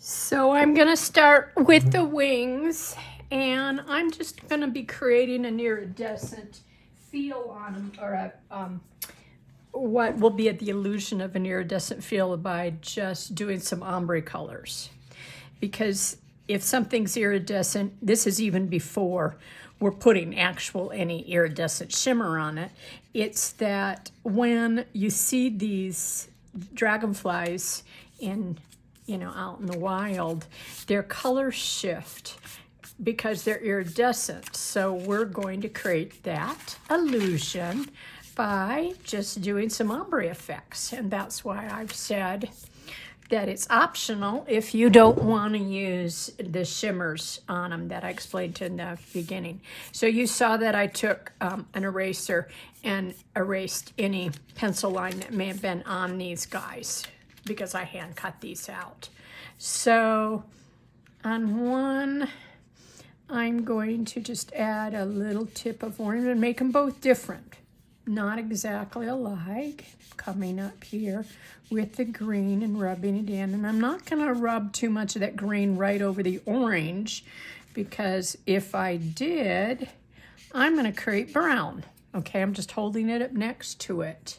So I'm going to start with the wings, and I'm just going to be creating an iridescent feel on them, or what will be the illusion of an iridescent feel by just doing some ombre colors. Because if something's iridescent, this is even before we're putting any iridescent shimmer on it. It's that when you see these dragonflies out in the wild, their colors shift because they're iridescent. So we're going to create that illusion by just doing some ombre effects. And that's why I've said that it's optional if you don't want to use the shimmers on them that I explained in the beginning. So you saw that I took an eraser and erased any pencil line that may have been on these guys because I hand cut these out. So on one, I'm going to just add a little tip of orange and make them both different. Not exactly alike. Coming up here with the green and rubbing it in. And I'm not going to rub too much of that green right over the orange, because if I did, I'm going to create brown. Okay, I'm just holding it up next to it.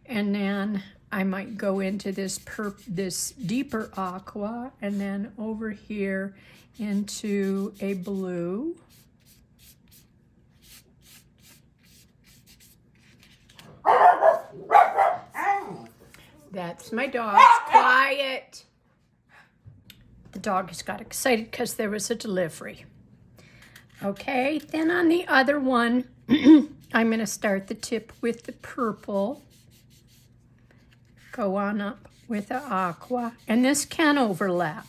And then I might go into this deeper aqua, and then over here into a blue. That's my dog. Quiet. The dog just got excited because there was a delivery. Okay, then on the other one, I'm going to start the tip with the purple. Go on up with the aqua. And this can overlap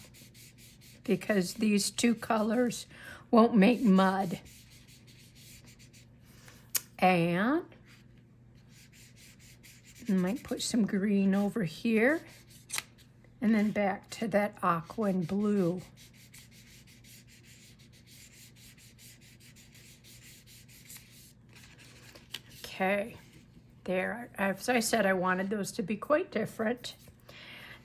because these two colors won't make mud. And I might put some green over here, and then back to that aqua and blue. Okay, there. As I said, I wanted those to be quite different.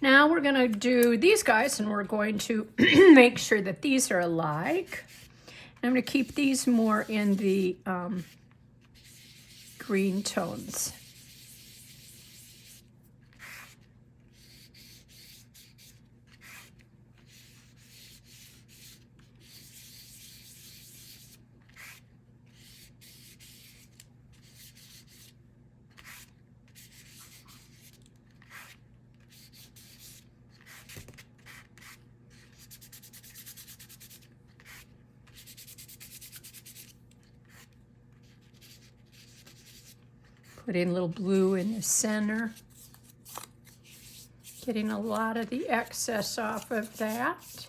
Now we're going to do these guys, and we're going to make sure that these are alike. I'm going to keep these more in the green tones. Put in a little blue in the center. Getting a lot of the excess off of that.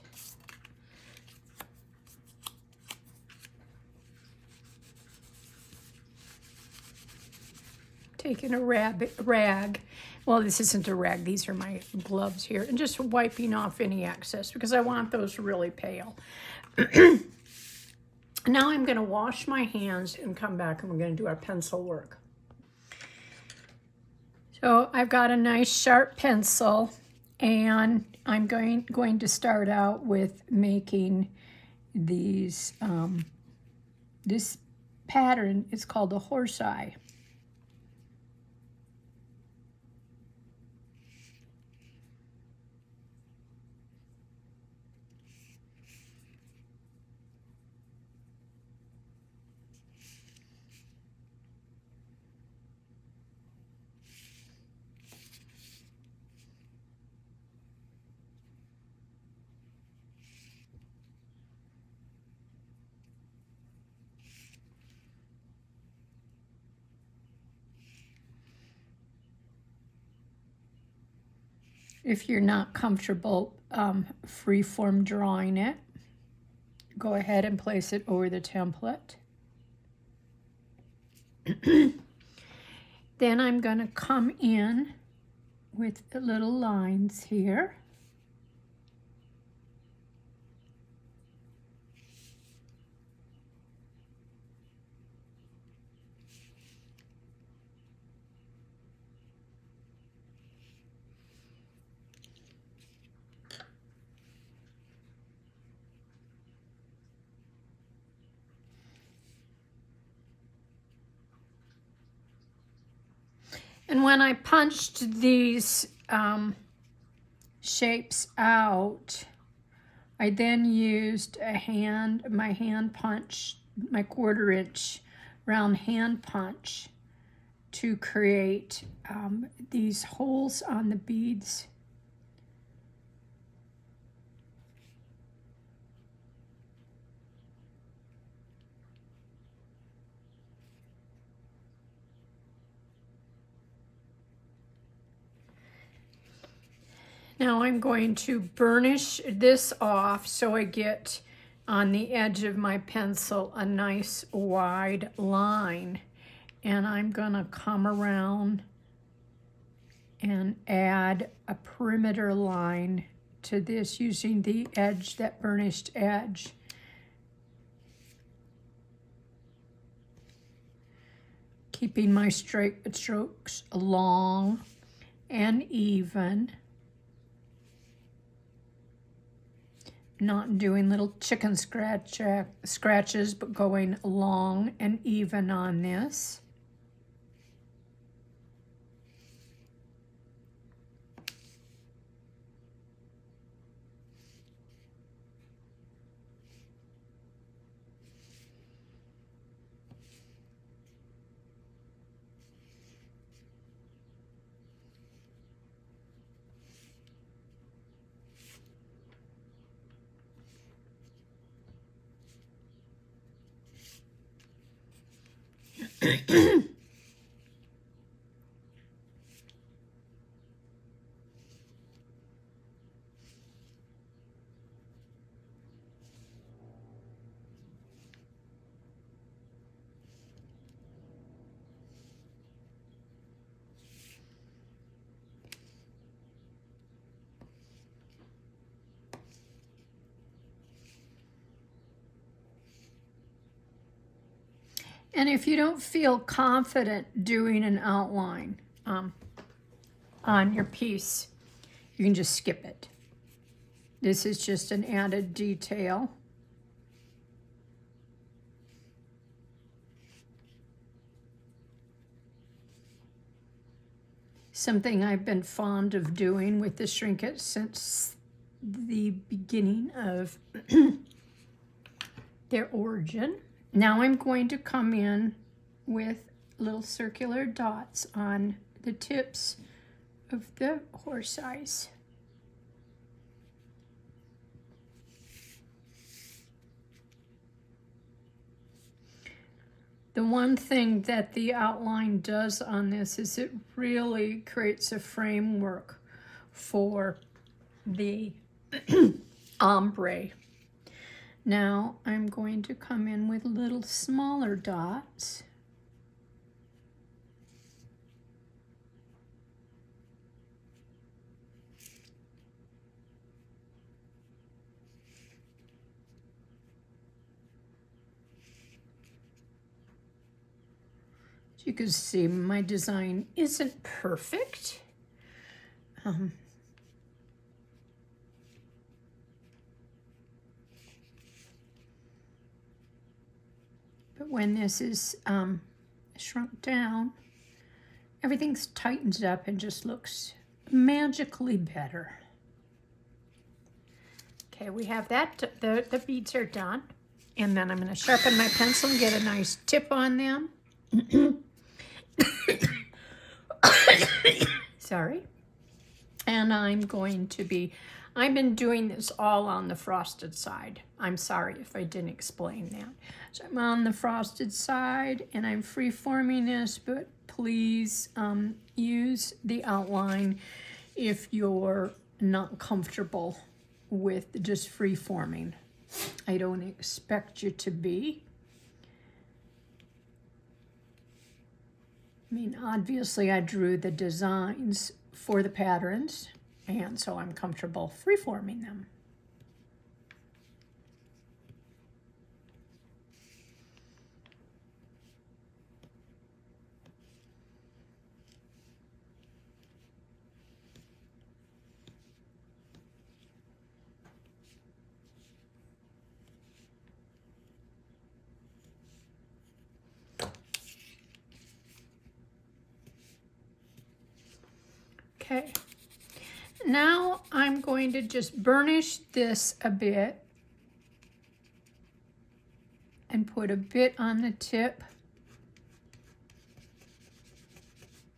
Taking a rag. Well, this isn't a rag. These are my gloves here. And just wiping off any excess because I want those really pale. Now I'm going to wash my hands and come back, and we're going to do our pencil work. So I've got a nice sharp pencil, and I'm going to start out with making these, this pattern is called a horse eye. If you're not comfortable freeform drawing it, go ahead and place it over the template. Then I'm going to come in with the little lines here. And when I punched these shapes out, I then used my hand punch, my 1/4 inch round hand punch to create these holes on the beads. Now I'm going to burnish this off so I get on the edge of my pencil a nice wide line. And I'm gonna come around and add a perimeter line to this using the edge, that burnished edge. Keeping my strokes long and even. Not doing little chicken scratches, but going long and even on this. And if you don't feel confident doing an outline on your piece, you can just skip it. This is just an added detail. Something I've been fond of doing with the Shrinkets since the beginning of their origin. Now I'm going to come in with little circular dots on the tips of the horse eyes. The one thing that the outline does on this is it really creates a framework for the ombre. Now I'm going to come in with little smaller dots. As you can see, my design isn't perfect. But when this is shrunk down, everything's tightened up and just looks magically better. Okay, we have that. The beads are done. And then I'm going to sharpen my pencil and get a nice tip on them. Sorry. And I've been doing this all on the frosted side. I'm sorry if I didn't explain that. So I'm on the frosted side and I'm free-forming this, but please use the outline if you're not comfortable with just free-forming. I don't expect you to be. I mean, obviously I drew the designs for the patterns, and so I'm comfortable free-forming them. Okay. Now I'm going to just burnish this a bit and put a bit on the tip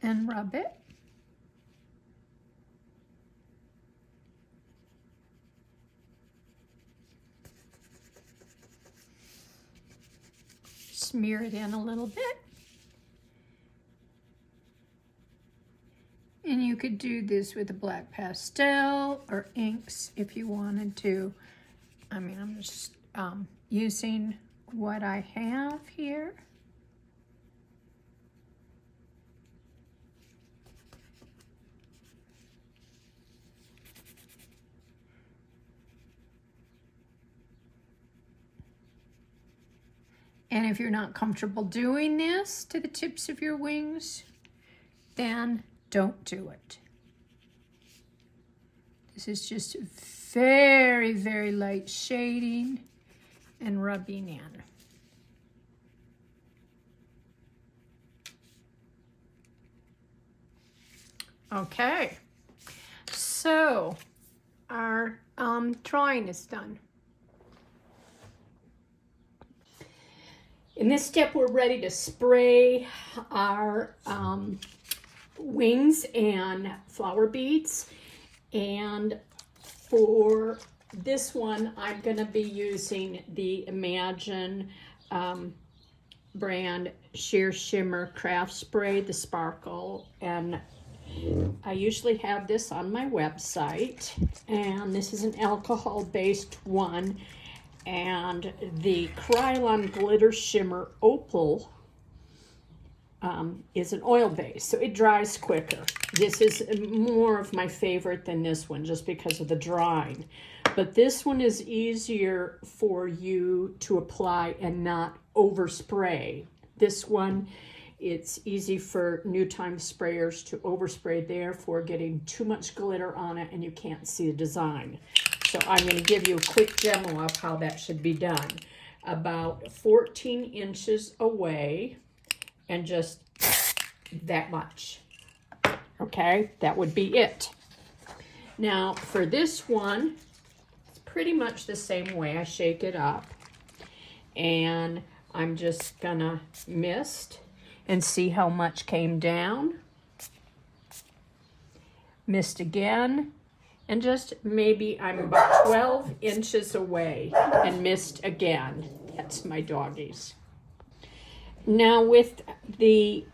and rub it. Smear it in a little bit. And you could do this with a black pastel or inks if you wanted to. I mean, I'm just using what I have here. And if you're not comfortable doing this to the tips of your wings, then don't do it. This is just very, very light shading and rubbing in. Okay, so our drawing is done. In this step, we're ready to spray our wings and flower beads. And for this one, I'm going to be using the Imagine brand Sheer Shimmer Craft Spray, the sparkle. And I usually have this on my website. And this is an alcohol-based one. And the Krylon Glitter Shimmer Opal is an oil base, so it dries quicker. This is more of my favorite than this one just because of the drying. But this one is easier for you to apply and not overspray. This one, it's easy for new time sprayers to overspray, therefore getting too much glitter on it and you can't see the design. So I'm going to give you a quick demo of how that should be done. About 14 inches away and just that much. Okay, that would be it. Now for this one, it's pretty much the same way. I shake it up and I'm just gonna mist and see how much came down. Mist again. And just maybe I'm about 12 inches away and mist again. That's my doggies. Now with the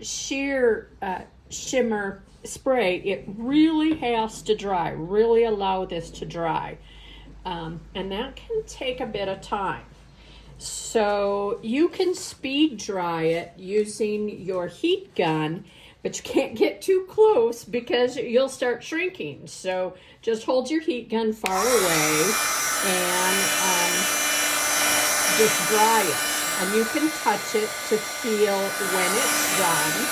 sheer shimmer spray, it really has to dry. Really allow this to dry. And that can take a bit of time. So you can speed dry it using your heat gun, but you can't get too close because you'll start shrinking. So just hold your heat gun far away and just dry it. And you can touch it to feel when it's done.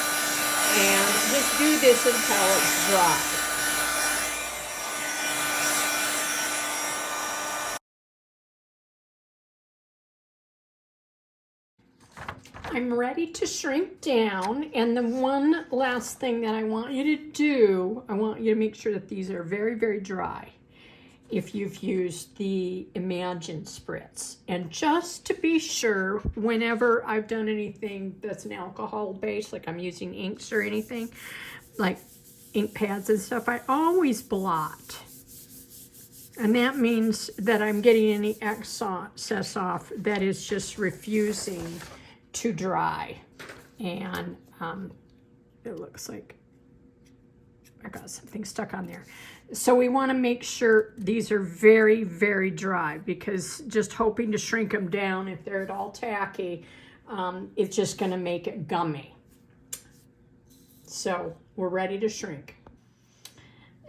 And just do this until it's dry. I'm ready to shrink down, and the one last thing that I want you to do, I want you to make sure that these are very, very dry if you've used the Imagine spritz. And just to be sure, whenever I've done anything that's an alcohol base, like I'm using inks or anything, like ink pads and stuff, I always blot. And that means that I'm getting any excess off that is just refusing to dry. And it looks like I got something stuck on there. So we want to make sure these are very, very dry, because just hoping to shrink them down, if they're at all tacky, it's just going to make it gummy. So we're ready to shrink.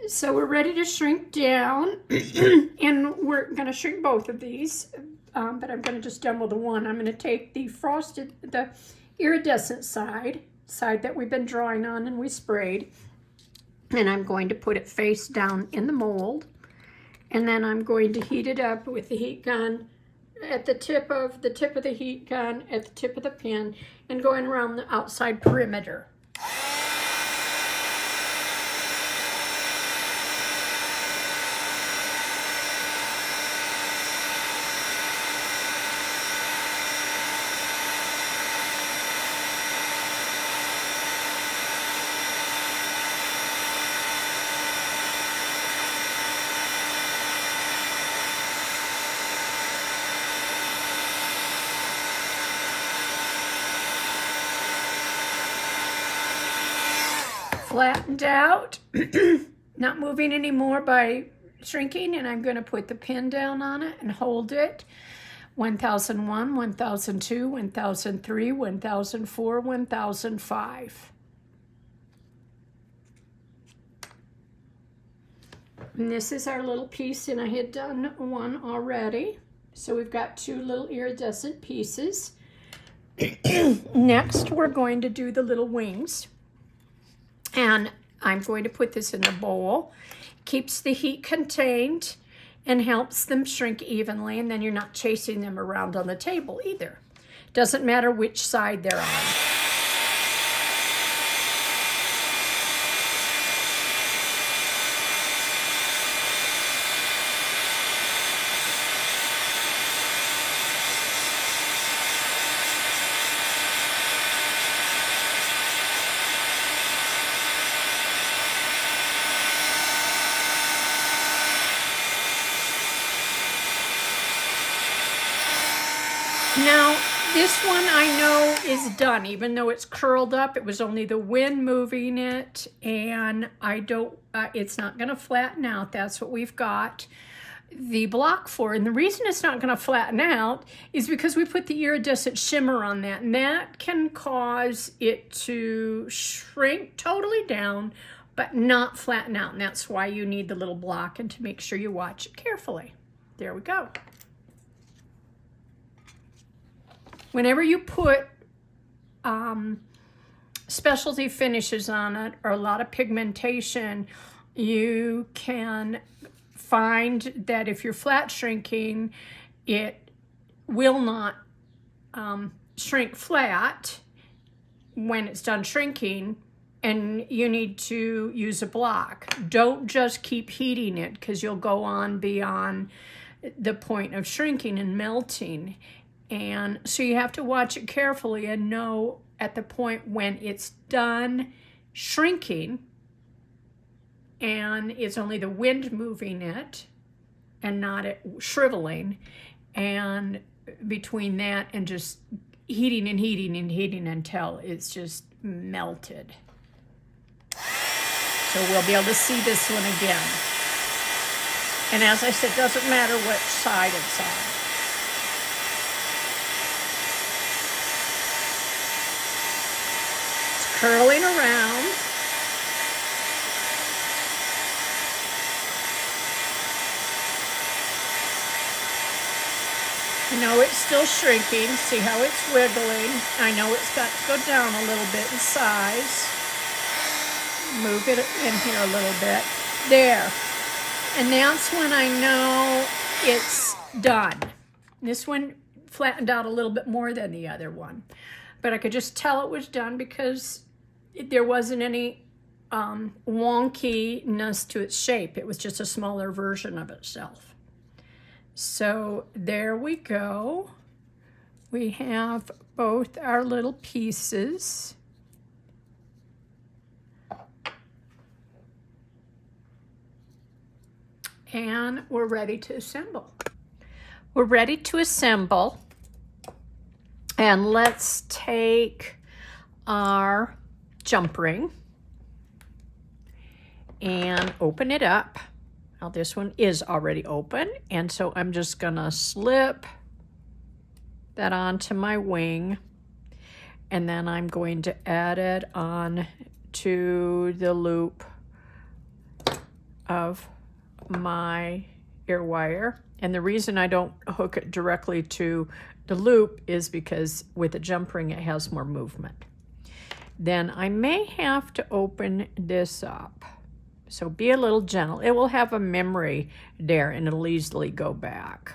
So we're ready to shrink down and we're going to shrink both of these. But I'm going to just demo the one. I'm going to take the the iridescent side that we've been drawing on and we sprayed, and I'm going to put it face down in the mold, and then I'm going to heat it up with the heat gun at the tip of the heat gun at the tip of the pin and going around the outside perimeter. flattened out, not moving anymore by shrinking, and I'm going to put the pin down on it and hold it. 1001, 1002, 1003, 1004, 1005. And this is our little piece, and I had done one already. So we've got two little iridescent pieces. Next, we're going to do the little wings. And I'm going to put this in a bowl. Keeps the heat contained and helps them shrink evenly, and then you're not chasing them around on the table either. Doesn't matter which side they're on. Now, this one I know is done, even though it's curled up. It was only the wind moving it, and I don't, it's not going to flatten out. That's what we've got the block for. And the reason it's not going to flatten out is because we put the iridescent shimmer on that, and that can cause it to shrink totally down, but not flatten out. And that's why you need the little block, and to make sure you watch it carefully. There we go. Whenever you put specialty finishes on it or a lot of pigmentation, you can find that if you're flat shrinking, it will not shrink flat when it's done shrinking, and you need to use a block. Don't just keep heating it, because you'll go on beyond the point of shrinking and melting. And so you have to watch it carefully and know at the point when it's done shrinking and it's only the wind moving it and not it shriveling, and between that and just heating and heating and heating until it's just melted. So we'll be able to see this one again. And as I said, it doesn't matter which side it's on. Curling around. You know it's still shrinking. See how it's wiggling. I know it's got to go down a little bit in size. Move it in here a little bit. There. And that's when I know it's done. This one flattened out a little bit more than the other one. But I could just tell it was done because there wasn't any wonkiness to its shape. It was just a smaller version of itself. So there we go. We have both our little pieces. And we're ready to assemble. We're ready to assemble. And let's take our jump ring and open it up. Now this one is already open, and so I'm just gonna slip that onto my wing, and then I'm going to add it on to the loop of my ear wire. And the reason I don't hook it directly to the loop is because with a jump ring it has more movement. Then I may have to open this up. So be a little gentle. It will have a memory there and it'll easily go back.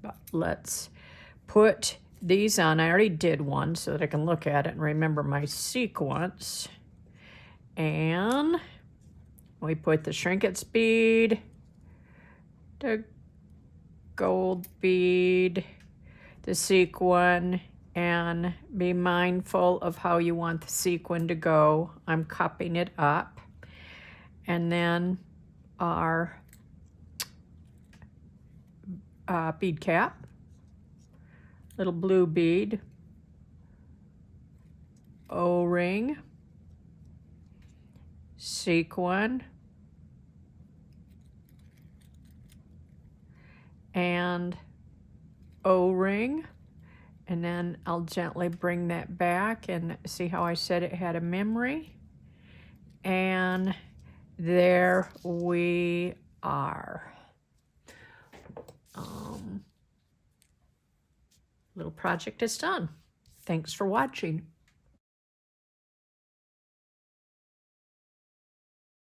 But let's put these on. I already did one so that I can look at it and remember my sequence. And we put the Shrinkets bead, the gold bead, the sequin, and be mindful of how you want the sequin to go. I'm cupping it up. And then our bead cap, little blue bead, O-ring, sequin, and O-ring. And then I'll gently bring that back and see how I said it had a memory. And there we are. Little project is done. Thanks for watching.